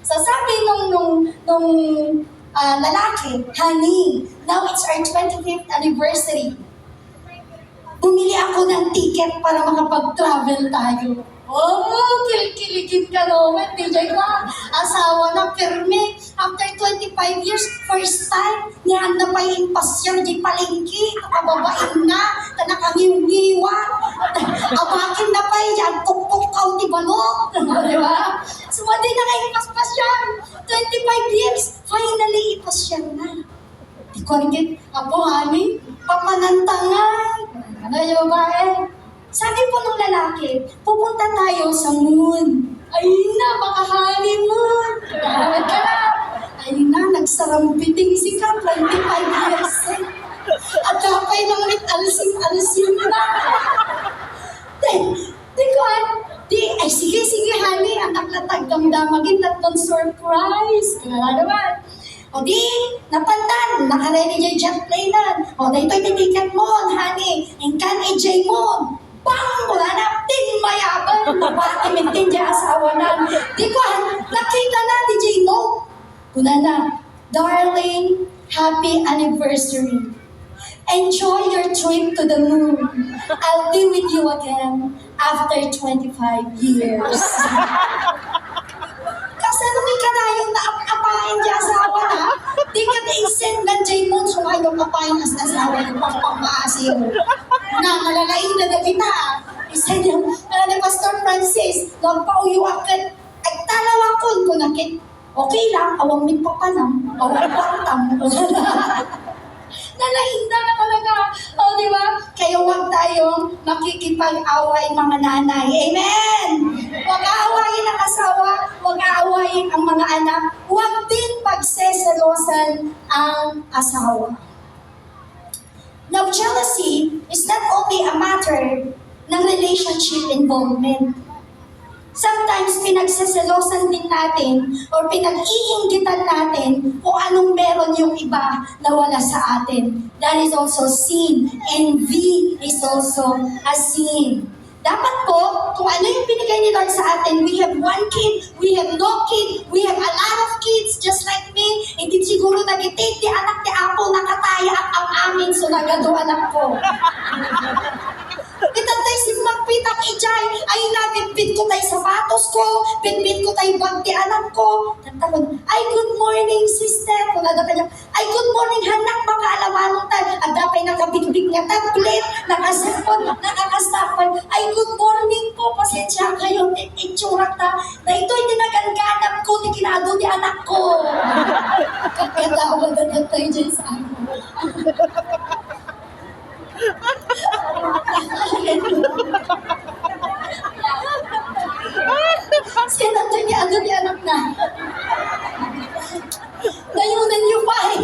So sabi nung lalaki, honey, now it's our 25th anniversary. Bumili ako ng ticket para makapag-travel tayo. Oh, kilig-kiligin ka naman, DJ ka. Asawa na pirme. After 25 years, first time, nihanda pa yung pasyal di palengke. Kababain na, nakanghiwa. Abakin na pa yan, tuktok ka di balok. Diba? So, hindi na ngayon pasyal. 25 years, finally, ipasyal na. Di ko rin, apo, honey, papanantangan. Ano yung babae? Sabi po ng lalaki, pupunta tayo sa moon. Ayun na, baka honeymoon. Kaya ka na. Ayun na, nagsarampiting si ka, 25 years. At kapay ng alsim na. Ay sige, honey, anak na tagdamdamagin, tatlong surprise. Kaya naman. O di, napantan, nakaready dyan jet plane na. O dito yung ticket mo, honey, and kan EJ mo. Bang! Wala na, ting mayaban. Napatimintin dyan asawa na. Di ko, nakita na, DJ mo. Kuna na, darling, happy anniversary. Enjoy your trip to the moon. I'll be with you again after 25 years. Kasi nung ka na yung naapain dyan asawa na, di ka na-send ng J-Moon, so ayaw kapain as asawa yung pagpapaasin. Na malalain na kita. Isa niya, ni Pastor Francis, nagpauyuakan, ay talawa ko, kung nakit, okay lang, awang may papanam, awang patam. Nalahinda na talaga. O, di ba? Kaya huwag tayong makikipag-away mga nanay. Amen! Huwag aawayin ang asawa, huwag aawayin ang mga anak, huwag din pagseselosan ang asawa. Now, jealousy is not only a matter ng relationship involvement. Sometimes, pinagseselosan din natin or pinag-iinggitan natin kung anong meron yung iba na wala sa atin. That is also sin. Envy is also a sin. Dapat po, kung ano yung binigay ni Lord sa atin, we have one kid, we have no kid, we have a lot of kids just like me. Hindi siguro nag-take di anak ni Apo, nakataya ang amin, so nagado anak ko. Itatay si magpitang ijay, ay nabitbit ko tayo sapatos ko, bitbit ko tayo bag di anak ko. Tantapon, ay good morning sister. Kung nadapan niya, ay good morning hanak, baka alamanong tayo. At dapay nakabitbit nga tablet, nakasipon, nakakastapan. Ay good morning po, pasensya kayo, itsurak na ito'y dinaganganap ko, di kinado di anak ko. Kaya tawag na tayo dyan sa ano. Sino ito niya, ano niya anak na? Nayunan niyo pa eh.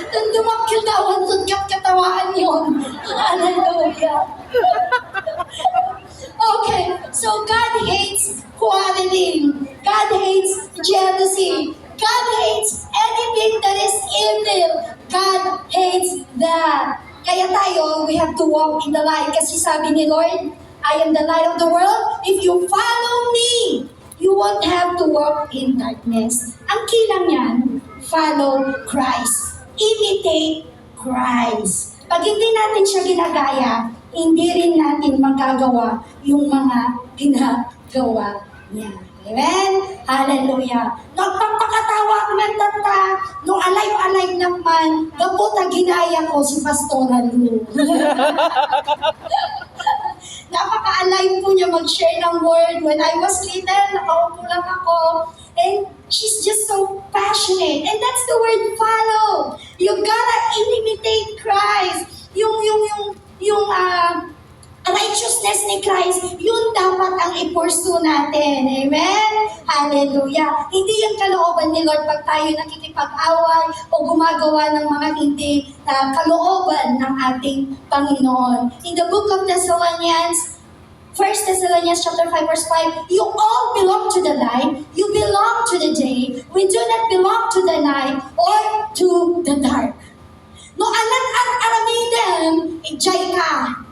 Nang dumakil dawan, sudkat katawaan yun. Hallelujah. Okay, so God hates quarreling. God hates jealousy. God hates anything that is evil. God hates that. Kaya tayo, we have to walk in the light. Kasi sabi ni Lord, I am the light of the world. If you follow me, you won't have to walk in darkness. Ang kilang yan, follow Christ. Imitate Christ. Pag hindi natin siya ginagaya, hindi rin natin magagawa yung mga ginagawa niya. Amen? Hallelujah. Nagpapakatawa man tata, no alay-alay naman, gaputa ginaya ko si Pastora Lu. Napaka-alive po niya mag-share ng word. When I was little, nakaupo lang ako. And she's just so passionate. And that's the word follow. You gotta imitate Christ. Yung righteousness ni Christ, yun dapat ang i-pursue natin. Amen? Hallelujah. Hindi yung kalooban ni Lord pag tayo nakikipag-away o gumagawa ng mga hindi kalooban ng ating Panginoon. In the book of Thessalonians, 1 Thessalonians chapter 5 verse 5, you all belong to the light, you belong to the day, we do not belong to the night or to the dark. No anan an aramiden, ijay ka.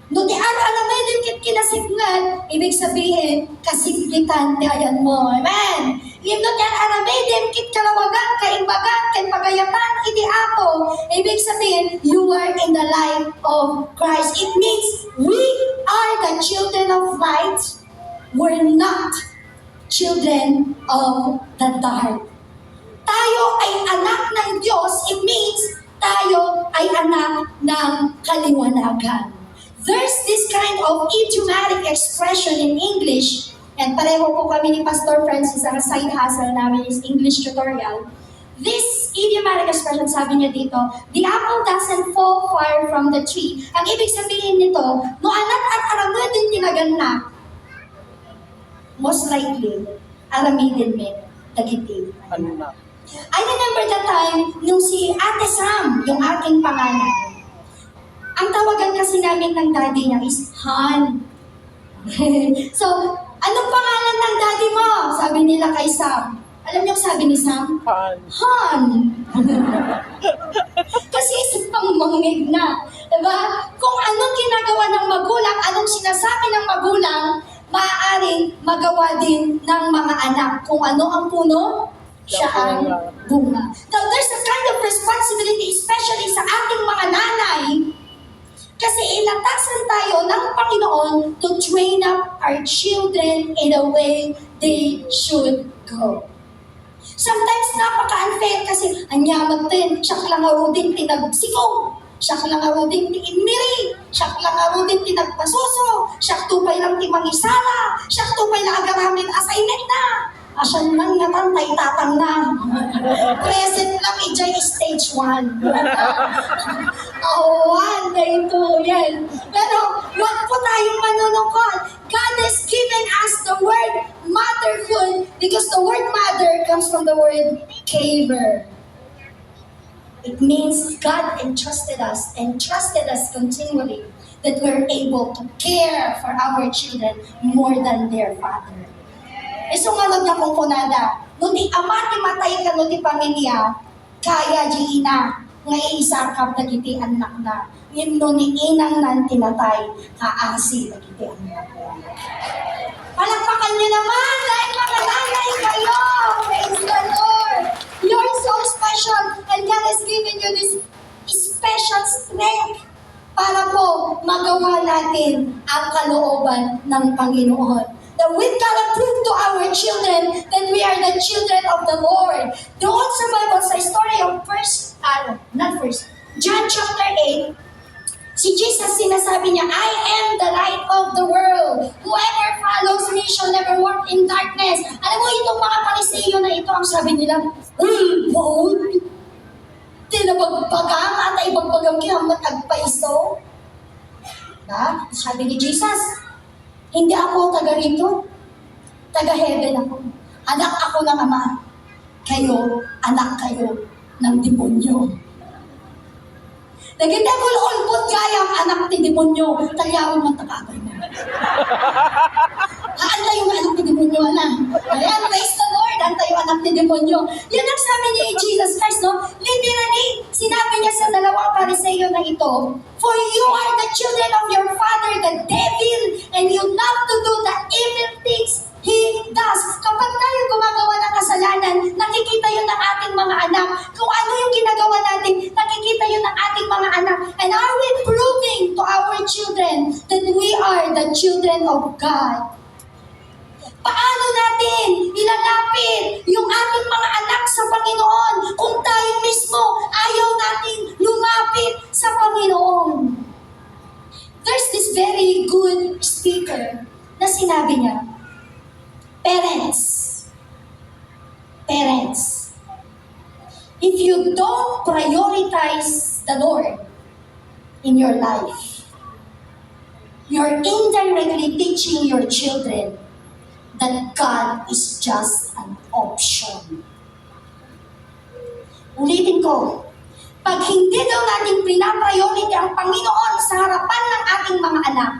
No di alam mo din kit kinasipngan, ibig sabihin, kasiplitan ayan mo. Amen? Yung no di alam din kit kalawagan, kaimbagan, pagayatan, hindi apo. Ibig sabihin, you are in the light of Christ. It means we are the children of light. We're not children of the dark. Tayo ay anak ng Diyos. It means tayo ay anak ng kaliwanagan. There's this kind of idiomatic expression in English, and pareho po kami ni Pastor Francis, ang side hustle namin is English tutorial. This idiomatic expression, sabi niya dito, the apple doesn't fall far from the tree. Ang ibig sabihin nito, no anak at aramid din tinagannak, most likely, aramidin me, dagiti. I remember the time, nung si Ate Sam, yung aking panganay, ang tawagan kasi namin ng daddy niya is Han. So, anong pangalan ng daddy mo? Sabi nila kay Sam. Alam niyo sabi ni Sam? Han. Han. Kasi isip pang mangig na. Diba? Kung anong ginagawa ng magulang, anong sinasabi ng magulang, maaaring magawa din ng mga anak. Kung ano ang puno, siya ang bunga. Now, there's a kind of responsibility, especially sa ating mga nanay, kasi inatasan tayo ng Panginoon to train up our children in a way they should go. Sometimes napaka-unfair kasi anyaman din, siyak lang aro din tinagsikong, siyak lang aro din tiinmiri, siyak lang aro din tinagpasuso, siyak tupay lang timangisala, siyak tupay lang agaramin assignment na. Asyan lang natantay tatang na. Present lang ijay stage 1. One, day 2, yan. Pero wag po tayong manunungkot. God has given us the word motherhood because the word mother comes from the word carer. It means God entrusted us continually that we're able to care for our children more than their father. Sunganod na kong kunada, no di ama ti matay ka no di pamilya, kaya di ina, nga iisakap na kiti anak na, yun no ni inang nan tinatay, kaasi na kiti anak na. Palakpakan niyo naman, dahil mga nanay kayo! Praise the Lord! You're so special, and God has given you this special strength para po magawa natin ang kalooban ng Panginoon. That we've got to prove to our children that we are the children of the Lord. Doon sa Bible, sa story of John chapter 8, si Jesus sinasabi niya, I am the light of the world. Whoever follows me shall never walk in darkness. Alam mo, itong mga Pariseyo na ito, ang sabi nila, bold, tinabagbagang at ay bagbagang kihamat agpaiso. Diba? Sabi ni Jesus, hindi ako taga rito, taga heaven ako. Anak ako ng Ama. Kayo, anak kayo ng demonyo. Naging ulbot kaya ang anak ni demonyo, talyawin mo takabay mo. Antay yung anak ni demonyo na. Ayan, praise the Lord, antay yung anak ni demonyo. Yan ang sabi ni Jesus Christ, no? Literally, sinabi niya sa dalawang Pariseyo na ito, for you are the children of your father, the devil, and you love to do the evil things he does. Kapag tayo gumagawa ng kasalanan, nakikita yun ng ating mga anak. Kung ano yung ginagawa natin, nakikita yun ng ating mga anak. And are we proving to our children that we are the children of God? Paano natin ilalapit yung ating mga anak sa Panginoon kung tayo mismo ayaw natin lumapit sa Panginoon? There's this very good speaker na sinabi niya, Parents, if you don't prioritize the Lord in your life, you're indirectly teaching your children that God is just an option. Ulitin ko, pag hindi daw natin pinapriority ang Panginoon sa harapan ng ating mga anak,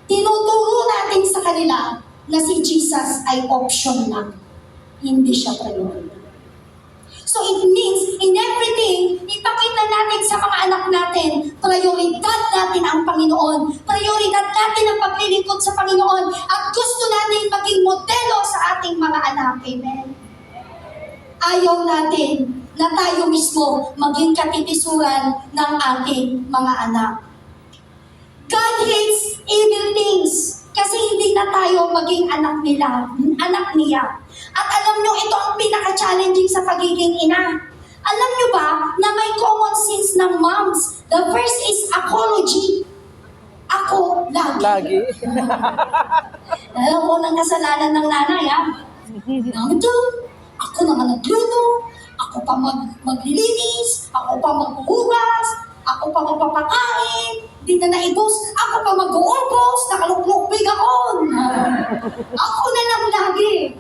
tinuturo natin sa kanila na si Jesus ay option lang, hindi siya priority. So it means, in everything, ipakita natin sa mga anak natin, prioridad natin ang Panginoon. Prioridad natin ang paglilingkod sa Panginoon. At gusto natin maging modelo sa ating mga anak. Amen. Ayaw natin na tayo mismo maging katitisuran ng ating mga anak. God hates evil things kasi hindi na tayo maging anak niya. At alam nyo, ito ang pinaka-challenging sa pagiging ina. Alam nyo ba na may common sins ng moms? The first is apology. Ako, lagi. Alam mo ng kasalanan ng nanay, ha? Nandito, ako naman nagluto, ako pa maglilinis, ako pa maghuhugas, ako pa magpapakain, di na naibos, ako pa mag-uubos, nakaluklukbig ako. Ako na lang lagi.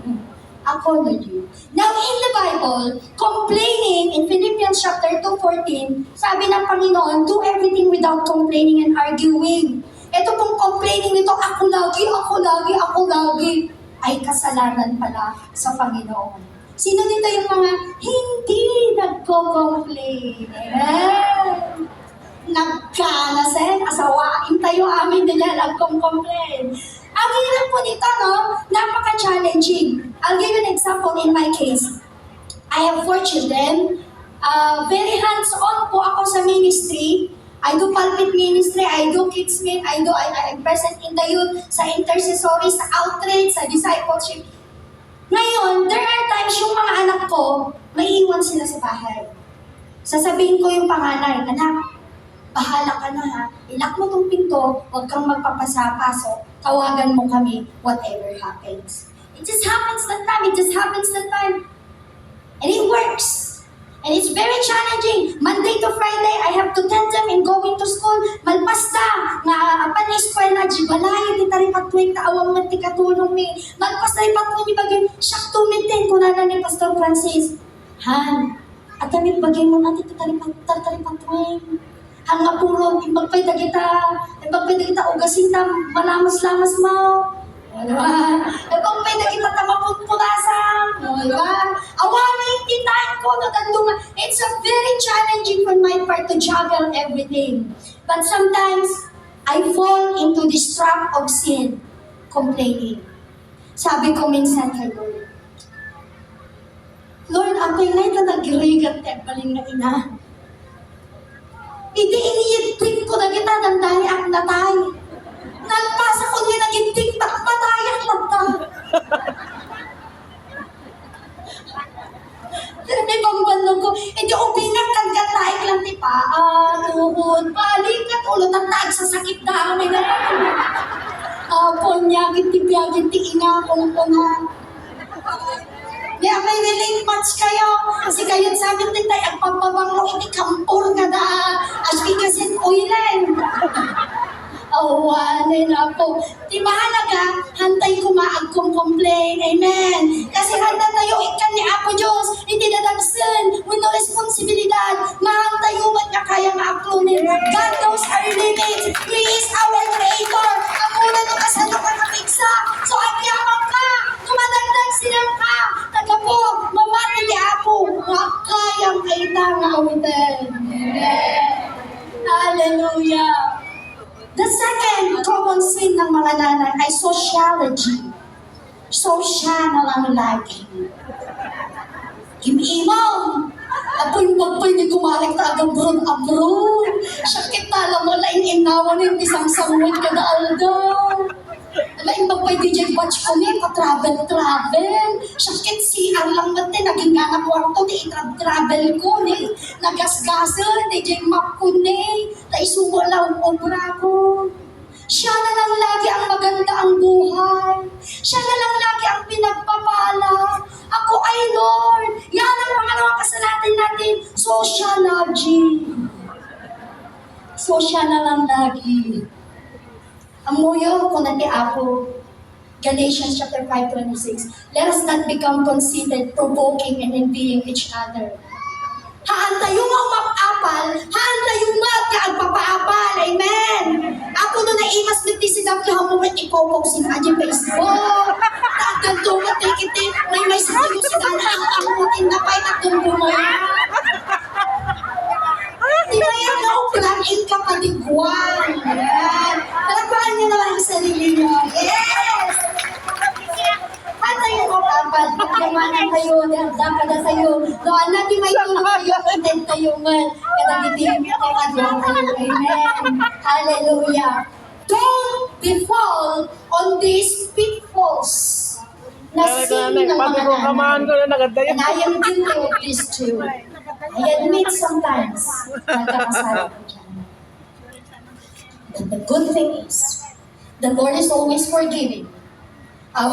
Ako na yun. Now, in the Bible, complaining, in Philippians chapter 2:14, sabi ng Panginoon, do everything without complaining and arguing. Ito pong complaining nito, ako lagi, ay kasalanan pala sa Panginoon. Sino dito yung mga hindi nagko-complain? Nagkanasen, asawain tayo amin nila, nagko-complain. Ang hirap po nito, no? Napaka-challenging. I'll give you an example in my case. I have 4 children. Very hands-on po ako sa ministry. I do pulpit ministry, I do kids ministry, I'm present in the youth, sa intercessory, sa outreach, sa discipleship. Ngayon, there are times yung mga anak ko, maiiwan sila sa bahay. Sasabihin ko yung panganay, anak, bahala ka na ha, ilak mo tong pinto, huwag kang magpapasapasok, tawagan mo kami, whatever happens. It just happens that time, and it works. And it's very challenging. Monday to Friday, I have to tend them in going to school. Malpasta, nga apan eskwela, jibalay, di tari patwing, taawang mati katulong mi. Malpasta, ipatwing ni bagay, siyak tumitin, kunana ni Pastor Francis. Han, at kami bagay mo natin, tari patwing. Ang nga puro, ibagpay kita, ugasinta, malamas-lamas mo. Ibagpay na kita, tamapun-punasan. Awanin, kitain ko, natandungan. It's a very challenging for my part to juggle everything. But sometimes, I fall into this trap of sin, complaining. Sabi ko minsan kay Lord, Lord, ako'y na nag-irigat baling na ina. Iniintik ko na kita, nandari ang natay. Nagpasa ko niya nag-intik, patayak lang ta. May pambanong ko, hindi upingat kang gataik lang ti paan, tuhod, balik at ulot ang taag sa sakit na may naman. Ponyagin ti biyagin ti ina, kung Di may relate match kayo. Kasi kayo sabi din tayo, ang pampabanglo, hindi kampur nga da. As bikasin oilen. Awanin ako. Di ba halaga, hantay kumaag kong complain. Amen. Kasi handa tayo, ikan ni Apo Diyos, hindi nadagsan, with no responsibilidad. Mahantay umat nga kaya nga aklunin. God knows our limits. He is our creator. Ang una nung kasano ka kapigsa. So, ang yaman ka, tumadagdag silang ka. Taga po, mamati ni Apo. Makayang kaita nga awitin. Amen. Hallelujah. The second common sin ng mga nanay ay sociology. Social na lang lagi. Im-imaw. Apoy magpay ni kumalik ta agam abroad. Sakit tala mo laing inawan yung isang sangwit ka na aldaw. Laing magpay DJ batch ko niya, ka-travel. Sakit si lang mati, naging nga na kwarto, di travel ko ni. Nagasgasan, DJ map ko ni. Naisubo lang obra ko. Siya na lang lagi ang maganda ang buhay. Siya na lang lagi ang pinagpapala. Ako ay Lord. Yan ang pangalawang kasalanan natin. Sociology. Social na lang lagi. Ang muyo ko na ti Apo. Galatians chapter 5:26. Let us not become conceited, provoking, and envying each other. Haantay yung mag-apal, haantay yung mag-kaagpapaapal. Amen. Ako doon na imas niti sinap na hamumat ipopog si Aji Facebook. Tagal doon na tikiti, may sayo si Dana ang amutin na pa'y doon bumaya. Di ba yan, no? Plug in ka pa, digwan. Yan. Palagpakan niyo naman ang sarili niyo. Yes! At ayun mo, kapag nagdamanan kayo, dapat na tayo. Doon natin may tulog kayo, intend tayo man. Kadagitin, kaya kayo. Amen. Hallelujah. Don't befall on these pitfalls na sin ng mga nanay. And I am guilty of this too. I admit sometimes, nagkakasala ko dyan. But the good thing is, the Lord is always forgiving.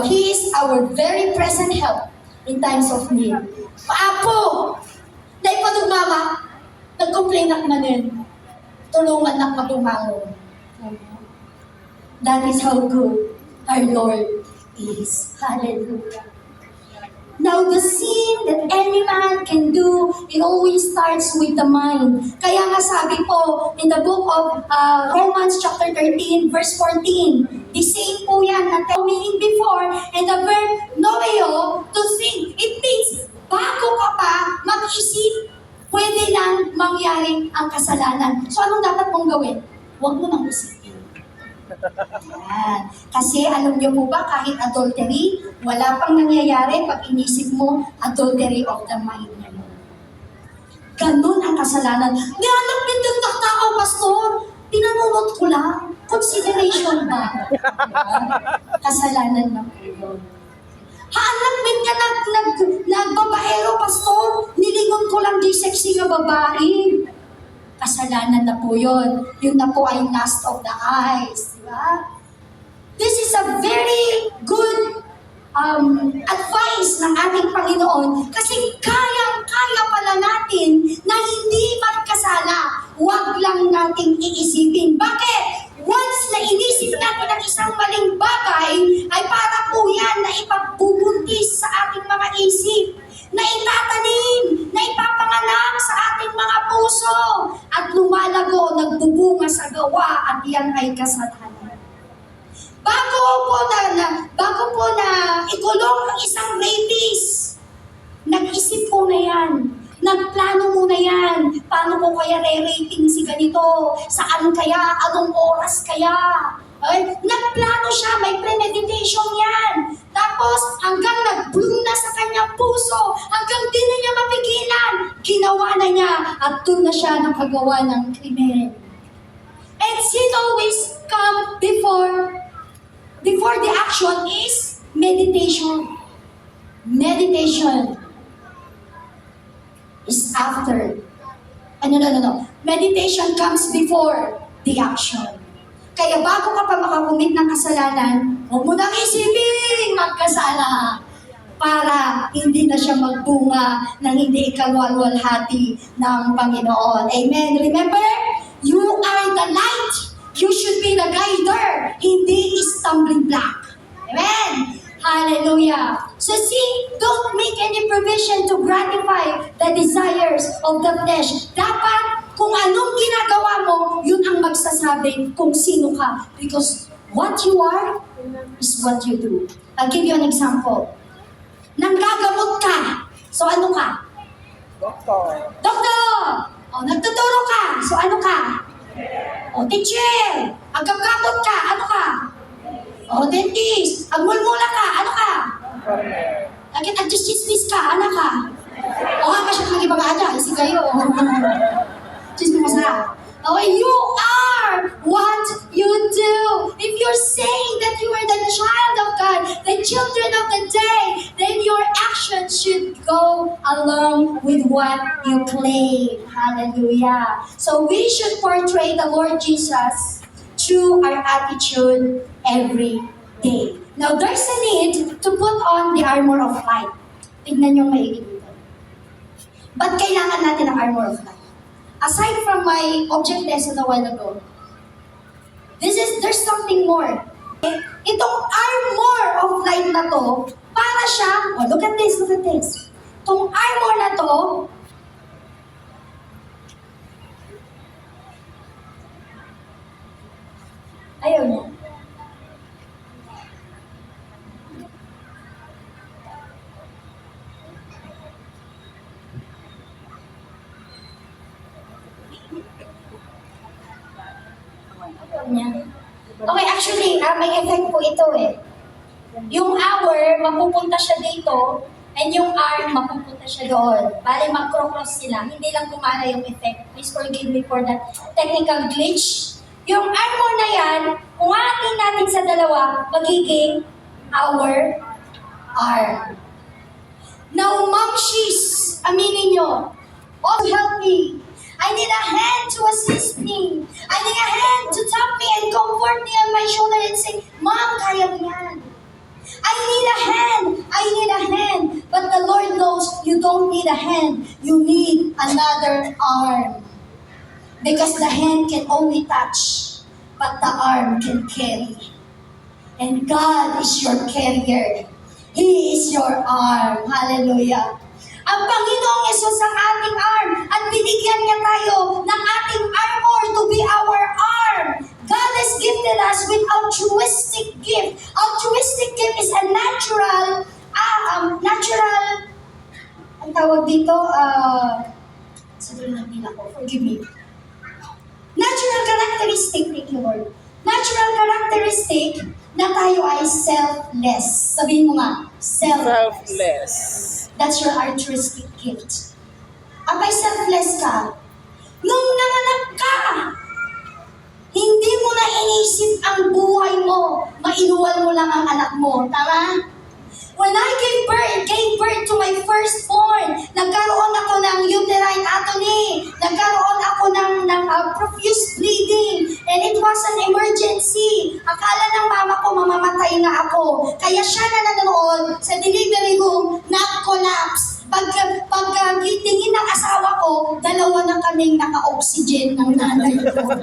He is our very present help in times of need. Paapo! Dahil pa mama, nag-complain ako na din. Tulungan na matumangon. That is how good our Lord is. Hallelujah. Now, the sin that any man can do, it always starts with the mind. Kaya nga sabi po, in the book of Romans chapter 13, verse 14, the same po yan, na meaning before, and the verb noeo, to think. It means, bago ka pa mag-isip, pwede nang mangyari ang kasalanan. So, anong dapat mong gawin? Huwag mo nang isipin. Yan. Kasi alam niyo po ba, kahit adultery, wala pang nangyayari pag inisip mo adultery of the mind na yun. Ganun ang kasalanan. Nihanap nito ng tao, pastor. Pinanunod ko lang. Consideration ba? Kasalanan na po yun. Hanap din niya nagbabaero, pastor. Nilingon ko lang di sexy na babae. Kasalanan na po yun. Yun na po ay lust of the eyes. Diba? This is a very good advice ng ating Panginoon kasi kaya pala natin na hindi magkasala. Huwag lang nating iisipin. Bakit? Once na inisip natin ang isang maling bagay, ay para po yan na ipagbubuntis sa ating mga isip, na itatanim, na ipapanganak sa ating mga puso, at lumalago, nagbubunga sa gawa, at yan ay kasalanan. Bago po na ikulong ang isang rapist, nag-isip po na yan. Nagplano muna yan. Paano ko kaya re-rating si ganito? Saan kaya? Anong oras kaya? Ay, nagplano siya, may premeditation yan. Tapos hanggang nag-bloom na sa kanyang puso, hanggang di na niya mapigilan, ginawa na niya at doon na siya nakagawa ng krimen. And sin always come before the action is meditation. Meditation is after. No. Meditation comes before the action. Kaya bago ka pa makakumit ng kasalanan, huwag mo nang isipin magkasala para hindi na siya magbunga ng hindi ikalwalwalhati ng Panginoon. Amen. Remember, you are the light. You should be the guider, hindi stumbling block. Amen. Hallelujah. So see, don't make any provision to gratify the desires of the flesh. Dapat, kung anong ginagawa mo, yun ang magsasabi kung sino ka. Because what you are is what you do. I'll give you an example. Nanggagamot ka. So ano ka? Doktor! O, nagtuturo ka. So ano ka? O, teacher! Aggamot ka. Ano ka? O, dentist! Agmulmula ka! Ano ka? Nag-adjust ka! Ano ka? O, nga siya kang ibang-ada. Isi kayo. Just masarap. Okay, you are what you do. If you're saying that you are the child of God, the children of the day, then your actions should go along with what you claim. Hallelujah. So we should portray the Lord Jesus through our attitude every day. Now, there's a need to put on the armor of light. Tignan yung maigi dito. Ba't kailangan natin ang armor of light? Aside from my object lesson a while ago, there's something more. Okay? Itong armor of light na to, para siya, look at this. Itong armor na to, ayaw niya. Actually, may effect po ito eh. Yung hour, mapupunta siya dito, and yung arm, mapupunta siya doon. Bali, mag-cross sila. Hindi lang gumana yung effect. Please forgive me for that technical glitch. Yung arm mo na yan, kung atin natin sa dalawa, magiging our arm. Now, mamshis, aminin nyo, oh, help me. I need a hand to assist me. I need a hand to tap me and comfort me on my shoulder and say, Mom, kaya mo yan. I need a hand. I need a hand. But the Lord knows you don't need a hand. You need another arm. Because the hand can only touch, but the arm can carry. And God is your carrier. He is your arm. Hallelujah. Ang Panginoong Yesus ang ating arm at binigyan niya tayo ng ating armor to be our arm. God has gifted us with altruistic gift. Altruistic gift is a natural, ang tawag dito, sabi na din ako, forgive me. Natural characteristic, thank you Lord. Natural characteristic na tayo ay selfless. Sabihin mo nga, selfless. That's your altruistic gift. Abay, selfless ka. Nung nanganak ka, hindi mo na inisip ang buhay mo. Mainuwal mo lang ang anak mo. Tama? When I gave birth to my firstborn, nagkaroon ako ng uterine atony. Nagkaroon ako ng profuse bleeding. And it was an emergency. Akala ng mama ko mamamatay na ako. Kaya siya na nanonood sa delivery room, na-collapse. Pag tingin ng asawa ko, dalawa na kaming naka-oxygen ng nanay ko.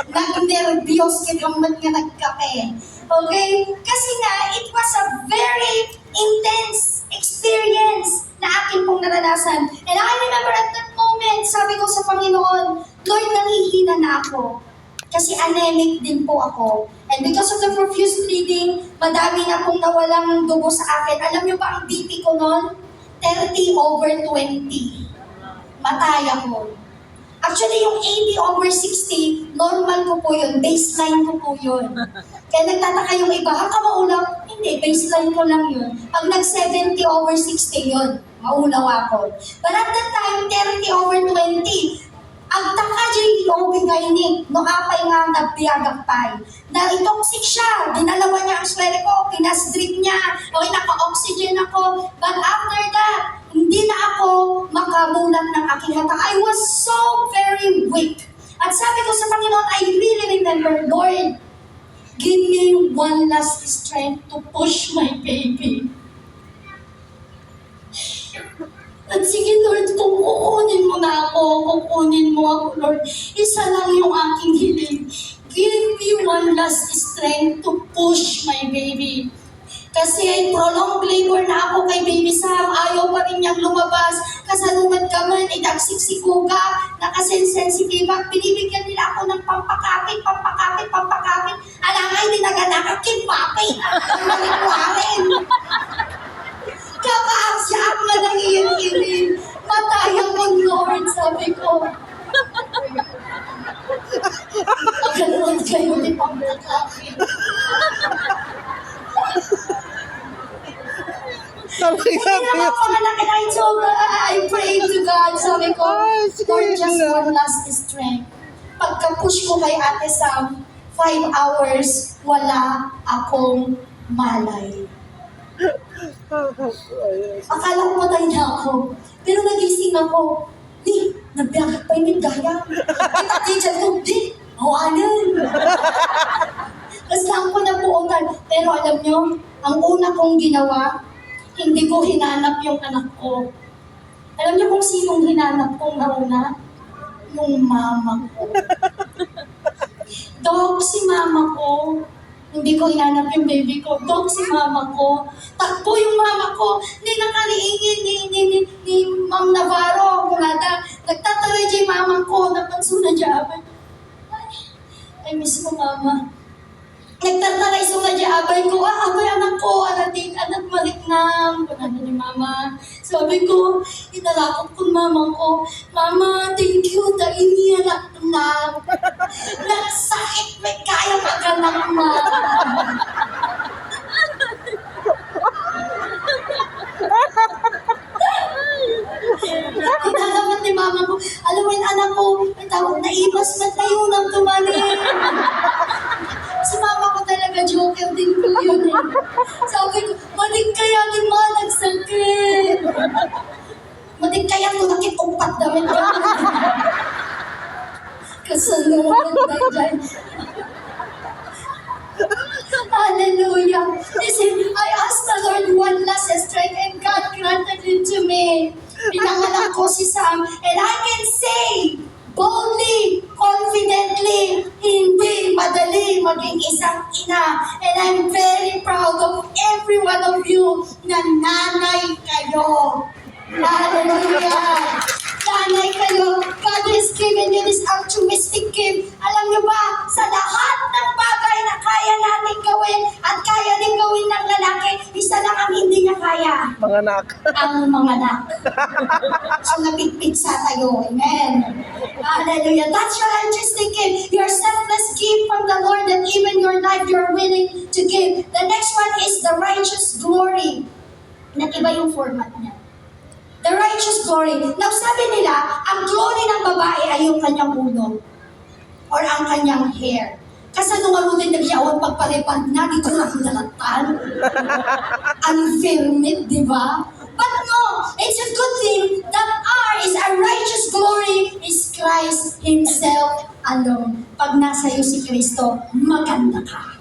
Nag-nervyos kinamat nga nagkape. Okay? Kasi nga, it was a very intense experience na akin pong naranasan. And I remember at that moment, sabi ko sa Panginoon, Lord, nanghihina na ako. Kasi anemic din po ako. And because of the profuse bleeding, madami na pong nawalang dugo sa akin. Alam niyo ba ang BP ko noon? 30/20. Matay ako. Actually, yung 80/60, normal ko po yun. Baseline ko po yun. Kaya nagtataka yung iba, haka maulaw? Hindi, baseline ko lang yun. Pag nag-70/60 yun, maulaw ako. But at that time, 30/20, ang taka dyan yung bigay no apay nga nagbiagagpay. Na-toxic siya, dinalawa niya ang swere ko, pinas-drip niya, okay, naka-oxygen ako. But after that, hindi na ako makabulat ng aking mata. I was so very weak. At sabi ko sa Panginoon, I really remember, Lord, give me one last strength to push my baby. At sige Lord, kung kukunin mo na ako, kukunin mo ako Lord, isa lang yung aking hiling. Give me one last strength to push my baby. Kasi ay prolonged labor na ako kay Baby Sam, ayaw pa rin niyang lumabas. Kasalungan ka man, idagsik si Kuga, nakasensitive. Binibigyan nila ako ng pampakapit. Alangay, dinaganakakit, papay. Manikuharin. Kakaasya ako na ng iyan-iyan. Matayang mo, Lord, sabi ko. Pagkanoon kayo, di pampakapit. Hindi naman ako manakit. I prayed to God. Sabi ko, Lord, just one last strength. Pagka-push ko kay Ate Sam, 5 hours, wala akong malay. Akala ko matay na ako. Pero nagising ako. Di, nagbiagak pa yung gaya. Kita ko, di, mawalan. Tapos lang ko nabuotan. Pero alam nyo, ang una kong ginawa, hindi ko hinanap yung anak ko. Alam niyo kung sinong hinanap kong nauna? Yung mama ko. Dog, si mama ko. Hindi ko hinanap yung baby ko. Dog, si mama ko. Takbo yung mama ko. Hindi nakariingin ni Ma'am Navarro. Kumada, nagtataray dyan yung mama ko. Napansuna dyan. I miss mo, mama. Nagtataray sa abay ko, abay anak ko, anak maliknang, kunano ni mama. Sabi ko, Pinalakot ko mama ko, Mama, thank you, iniyak na. Nagsakit, may kaya maganak na. Pinalaman ni mama ko, alam mo yung anak ko, may tawag na ibas, ba't na yun ang tumanin? Si mama ko talaga, joker din ko yun eh. Sabi ko, madig kaya din ma, nagsakit. Madig kaya ko nakitungpat damit ko. Kasalungan tayo dyan. Hallelujah. Listen, I asked the Lord one last strength and God granted it to me. Pinanganak ko si Sam and I can say boldly, confidently, hindi madali maging isang ina. And I'm very proud of every one of you na nanay kayo. Hallelujah. Nanay kayo. God has given you this altruistic gift. Alam niyo ba, sa lahat ng bagay na kaya natin gawin at kaya din gawin ng lalaki, isa lang ang hindi niya kaya. Manganak. Ang mga anak. So, napigpigsa tayo. Amen. Hallelujah. That's your altruistic gift. Your selfless gift from the Lord that even your life you're willing to give. The next one is the righteous glory. Nag-iba yung format niya. The righteous glory. Now, sabi nila, ang glory ng babae ay yung kanyang ulo or ang kanyang hair. Kasi nung ano din nagyawag pagpalipad na, dito lang nalatan. Unfairness, di ba? But no, it's a good thing that our righteous glory is Christ Himself alone. Pag nasa iyo si Kristo, maganda ka.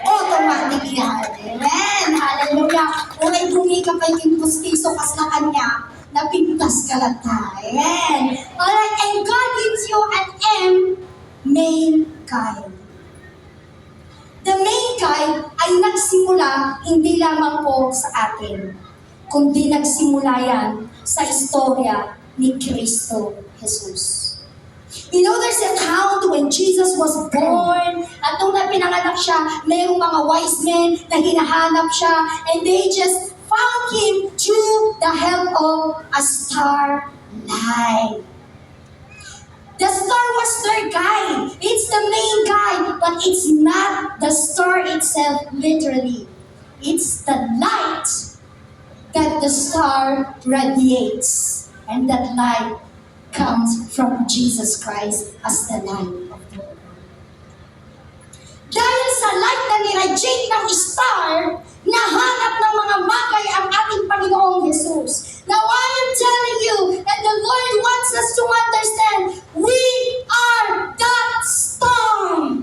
Automatic yan. Amen. Hallelujah. Kung ay bungi ka kay King Pustiso kas na kanya, napintas ka lang tayo. Amen. Alright, and God gives you an M, mankind. The mankind ay nagsimula hindi lamang po sa atin, kundi nagsimula yan sa istorya ni Kristo Jesus. You know, there's an account when Jesus was born, at nung pinanganak siya, mayroong mga wise men na hinahanap siya, and they just found Him through the help of a star light. The star was their guide. It's the main guide, but it's not the star itself literally. It's the light that the star radiates, and that light comes from Jesus Christ as the light of the world. Dahil sa light na niradiate ng star, nahanap ng mga bagay ang ating Panginoong Jesus. Now I am telling you, and the Lord wants us to understand, we are that star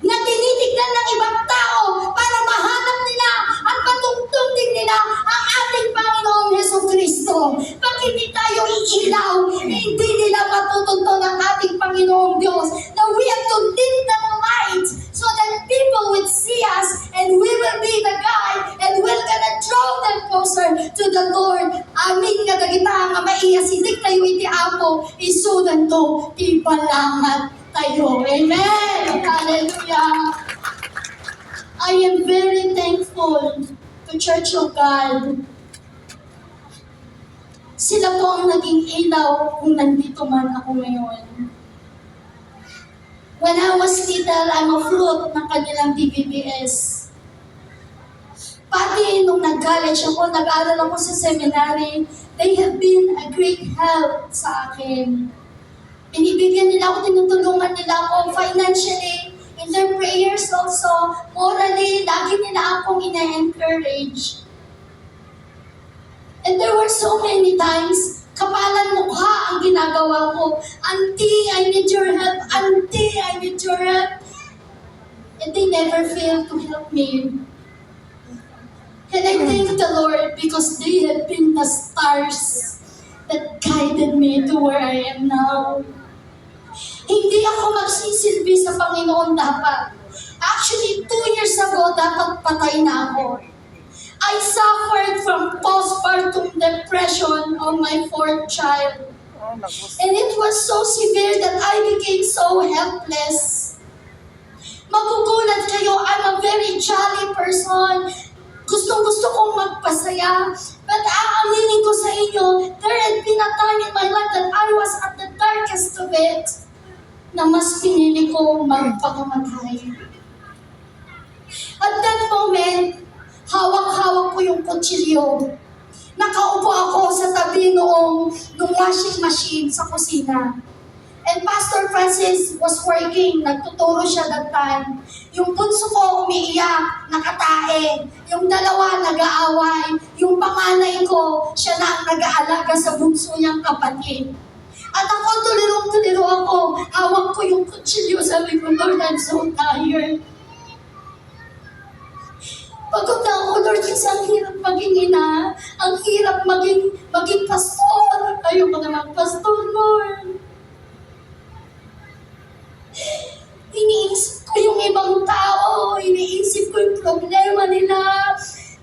na tinitignan ng ibang tao para mahanap nila at matungtong din nila ang ating Panginoong Hesus Kristo. Pag hindi tayo iilaw, hindi nila matutunton ang ating Panginoong Diyos. Now we have to dim the light so that people will see us and we will be the guide and we're gonna draw them closer to the Lord. Amin nga dagita nga maiya silik tayo iti Apo, isudan to, ibalangat tayo. Amen! Hallelujah! I am very thankful to Church of God. Sila po ang naging ilaw kung nandito man ako ngayon. When I was little, I'm a fruit ng kanilang DBBS. Pati nung nag-college ako, nag-aral ako sa seminary, they have been a great help sa akin. Binibigyan nila ako, tinutulungan nila ako financially, in their prayers also, morally, lagi nila akong ina-encourage. And there were so many times, kapalan mukha ang ginagawa ko. Auntie, I need your help. Auntie, I need your help. And they never failed to help me. And I thank the Lord because they have been the stars that guided me to where I am now. Hindi ako magsisilbi sa Panginoon dapat. Actually, 2 years ago, dapat patay na ako. I suffered from postpartum depression on my 4th child. And it was so severe that I became so helpless. Magugulat kayo, I'm a very jolly person. Gustong-gusto kong magpasaya. But But aaminin ko sa inyo, there had been a time in my life that I was at the darkest of it, na mas pinili ko magpakamatay. At that moment, hawak-hawak ko yung kutsilyo. Nakaupo ako sa tabi nung washing machine sa kusina. And Pastor Francis was working, nagtuturo siya that time. Yung bunso ko umiiyak, nakatae. Yung dalawa nag-aaway. Yung panganay ko, siya na ang nag-aalaga sa bunso niyang kapatid. At ako, tulirong-tuliro ako. Hawak ko yung kutsilyo, sabi ko, Lord, I'm so tired. Pagod na ako, Lord, kasi ang hirap maging ina. Ang hirap maging pastor. Ayoko na mag-pastor, Lord. Iniisip ko yung ibang tao, iniisip ko yung problema nila.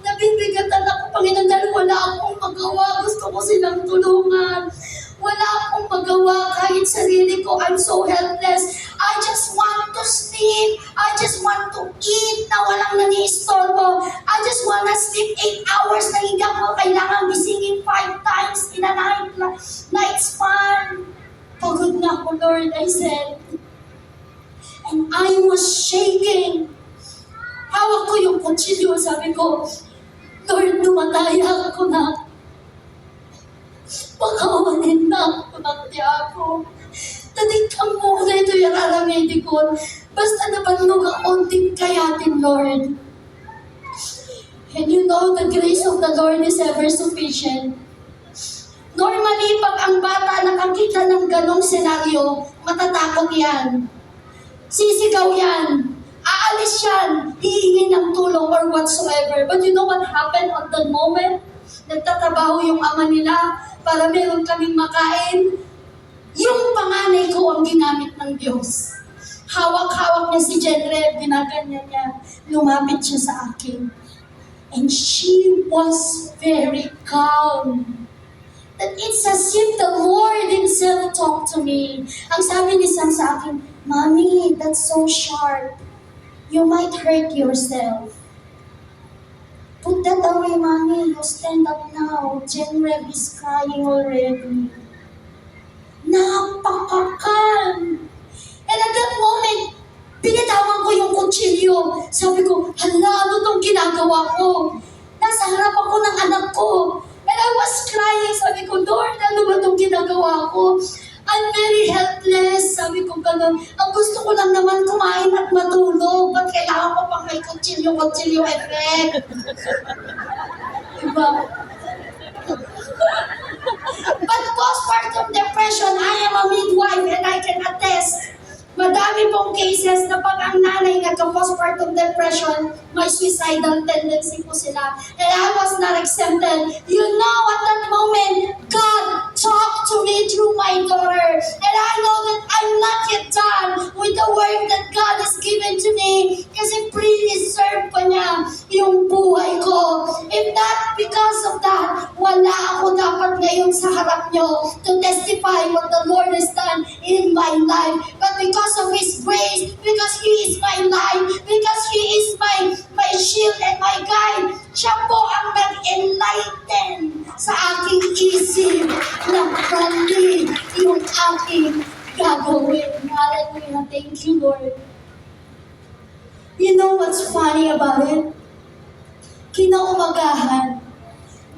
Nabibigatan ako, Panginoon, dahil wala akong magawa. Gusto ko silang tulungan. Wala akong magawa kahit sarili ko. I'm so helpless. I just want to sleep. I just want to eat na walang nani-istorbo. I just want to sleep 8 hours na hindi ako kailangan gisingin 5 times in a night na it's fun. Pagod na ako, Lord, I said. And I was shaking. Hawak ko yung kutsilyo. Sabi ko, Lord, lumataya ako na. Pagkawanin na ako ng ako. Tanig ka muna ito yung alamedi ko. Basta nabanlog ako, din kayatin, Lord. And you know, the grace of the Lord is ever sufficient. Normally, pag ang bata nakakita ng ganong senaryo, matatakot yan. Sisigaw yan. Aalis yan. Hihingi ng tulong or whatsoever. But you know what happened at that moment? Nagtatrabaho yung ama nila para meron kaming makain. Yung panganay ko ang ginamit ng Diyos. Hawak-hawak niya si Jenred, ginaganyan niya. Lumapit siya sa akin. And she was very calm. That it's as if the Lord Himself talked to me. Ang sabi ni Sam sa akin, Mommy, that's so sharp. You might hurt yourself. Put that away, Mommy. You stand up now. Jenred is crying already. Napakakalm. And at that moment, pinitawan ko yung kutsilyo. Sabi ko, hala, ano tong ginagawa ko? Nasa harap ako ng anak ko. And I was crying. Sabi ko, Lord, ano ba tong ginagawa ko? I'm very helpless. Sabi ko gano'n. Ang gusto ko lang naman kumain at matulog. Ba't kailangan ko pang may kutsilyo effect? Diba? But postpartum depression, I am a midwife and I can attest. Madami pong cases na pag ang nanay nagka-postpartum depression, may suicidal tendency po sila. And I was not exempted. You know, at that moment, God talked to me through my daughter. And I know that I'm not yet done with the work that God has given to me kasi pre-reserve pa niya yung buhay ko. If not because of that, wala ako dapat ngayon sa harap niyo to testify what the Lord has done in my life. But because of His grace, because He is my life, because He is my shield and my guide, siya po ang nag-enlighten sa aking isip na mali yung aking gagawin. Hallelujah. Thank you, Lord. You know what's funny about it? Kinaumagahan,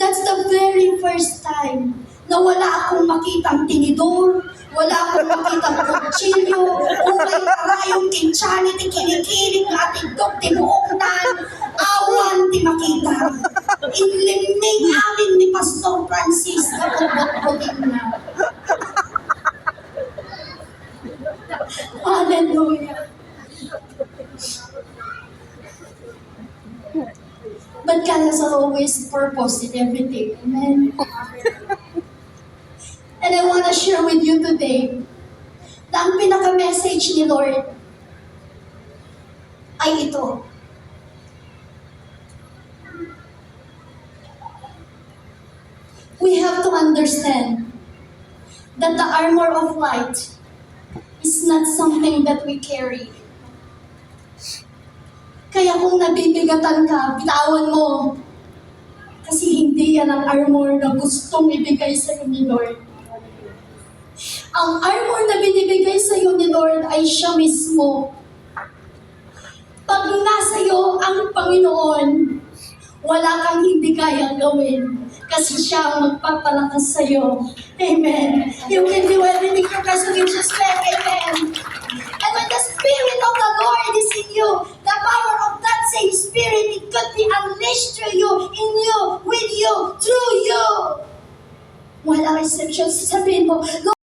that's the very first time na wala akong makitang tinidor, wala akong makitang kutsilyo, umay karayong kinchanity, kinikiling na tigdog, tinuoktan, awan, di makita. Inlimning amin ni Pastor Francis na pagbutin na. Hallelujah. But God has always purpose in everything. Amen. And I want to share with you today na ang pinaka-message ni Lord ay ito. We have to understand that the armor of light is not something that we carry. Kaya kung nabibigatan ka, bitawan mo. Kasi hindi yan ang armor na gustong ibigay sa iyo ni Lord. Ang armor na binibigay sa iyo ni Lord ay siya mismo. Pag nasa iyo ang Panginoon, wala kang hindi kayang gawin. Kasi siya ang magpapalakas sa iyo. Amen. You can do everything your best with just faith. Amen. And when the Spirit of the Lord is in you, the power of that same Spirit, it could be unleashed through you, in you, with you, through you. Walang exception. Sasabihin mo,